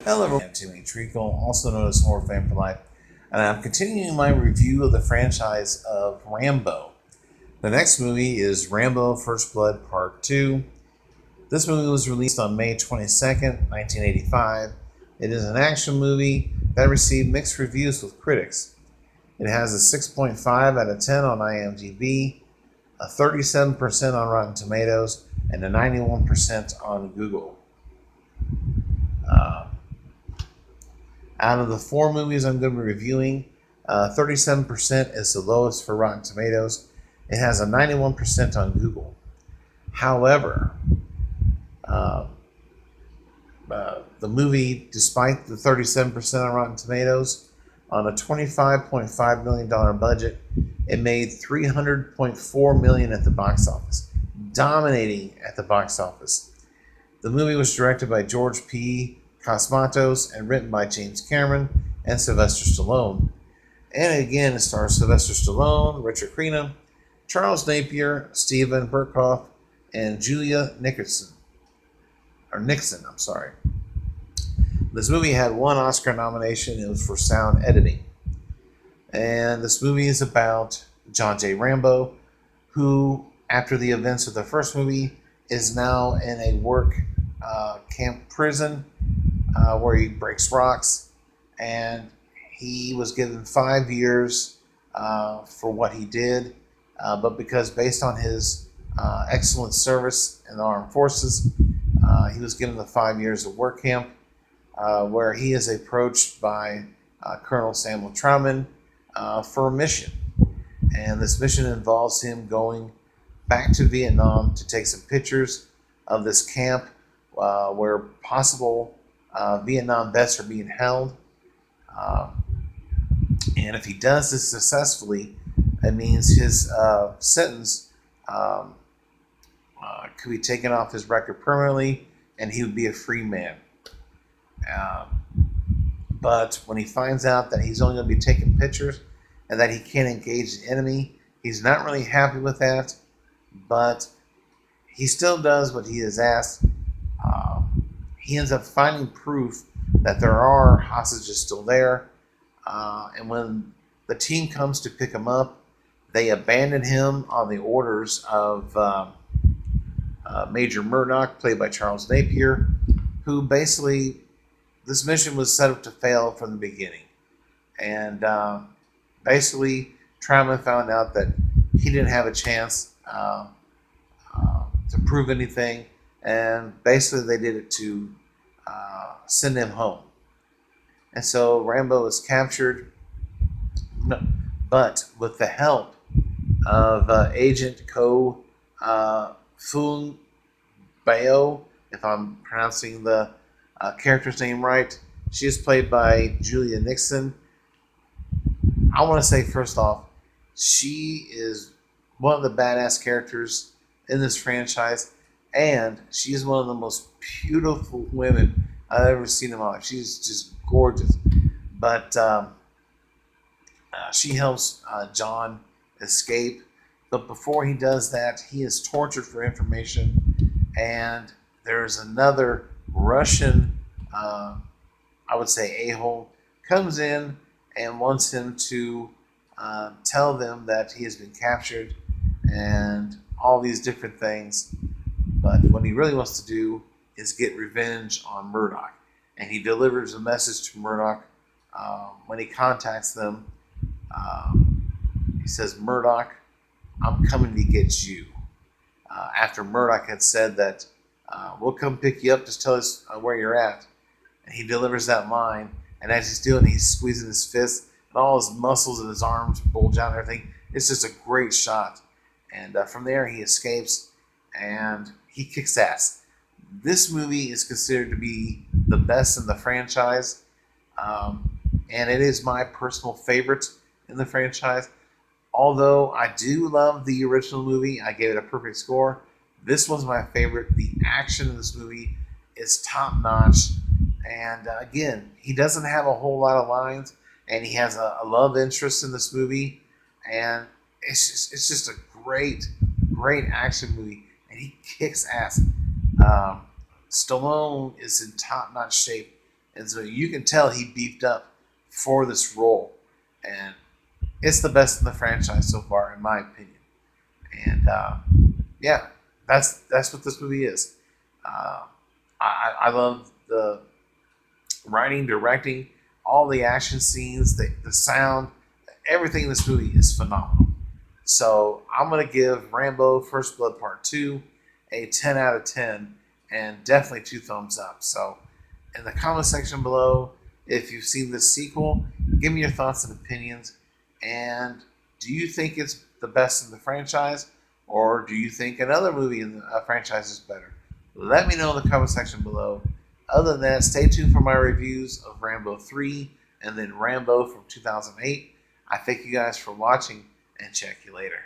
Hello everyone, I'm Timmy Treacle, also known as Horror Fan for Life, and I'm continuing my review of the franchise of Rambo. The next movie is Rambo First Blood Part 2. This movie was released on May 22nd, 1985. It is an action movie that received mixed reviews with critics. It has a 6.5 out of 10 on IMDb, a 37% on Rotten Tomatoes, and a 91% on Google. Out of the four movies I'm going to be reviewing, 37% is the lowest for Rotten Tomatoes. It has a 91% on Google. However, the movie, despite the 37% on Rotten Tomatoes, on a $25.5 million budget, it made $300.4 million at the box office, dominating at the box office. The movie was directed by George P. Cosmatos and written by James Cameron and Sylvester Stallone. And again, it stars Sylvester Stallone, Richard Crenna, Charles Napier, Stephen Burkhoff, and Julia Nixon. This movie had one Oscar nomination. It was for sound editing. And this movie is about John J. Rambo, who, after the events of the first movie, is now in a work camp prison where he breaks rocks, and he was given 5 years for what he did, but because based on his excellent service in the armed forces, he was given the 5 years of work camp, where he is approached by Colonel Samuel Trauman for a mission. And this mission involves him going back to Vietnam to take some pictures of this camp where possible Vietnam vets are being held. And if he does this successfully, it means his sentence could be taken off his record permanently, and he would be a free man. But when he finds out that he's only going to be taking pictures and that he can't engage the enemy, he's not really happy with that, but he still does what he is asked. He ends up finding proof that there are hostages still there, and when the team comes to pick him up, they abandon him on the orders of Major Murdoch, played by Charles Napier, who basically, this mission was set up to fail from the beginning. And basically, Trauman found out that he didn't have a chance to prove anything, and basically they did it to send him home. And so Rambo is captured, but with the help of Agent Ko Fung Bao, if I'm pronouncing the character's name right. She is played by Julia Nixon. I want to say, first off, she is one of the badass characters in this franchise, and she is one of the most beautiful women I've ever seen in my life. She's just gorgeous. But she helps John escape. But before he does that, he is tortured for information, and there's another Russian, I would say a-hole, comes in and wants him to tell them that he has been captured and all these different things. But what he really wants to do is get revenge on Murdoch. And he delivers a message to Murdoch when he contacts them. He says, "Murdoch, I'm coming to get you." After Murdoch had said that, "We'll come pick you up, just tell us where you're at." And he delivers that line, and as he's doing it, he's squeezing his fist, and all his muscles in his arms bulge out and everything. It's just a great shot. And from there, he escapes, and he kicks ass. This movie is considered to be the best in the franchise, and it is my personal favorite in the franchise. Although I do love the original movie, I gave it a perfect score. This one's my favorite. The action in this movie is top notch. And again, he doesn't have a whole lot of lines, and he has a love interest in this movie. And it's just a great action movie, and he kicks ass. Stallone is in top notch shape And so you can tell he beefed up for this role. And it's the best in the franchise so far, in my opinion. And yeah, that's what this movie is. I love the writing, directing, all the action scenes, the sound, everything in this movie is phenomenal. So I'm gonna give Rambo: First Blood Part 2 a 10 out of 10, and definitely 2 thumbs up. So in the comment section below, if you've seen this sequel, give me your thoughts and opinions. And do you think it's the best in the franchise, or do you think another movie in the franchise is better? Let me know in the comment section below. Other than that, stay tuned for my reviews of Rambo 3 and then Rambo from 2008. I thank you guys for watching, and check you later.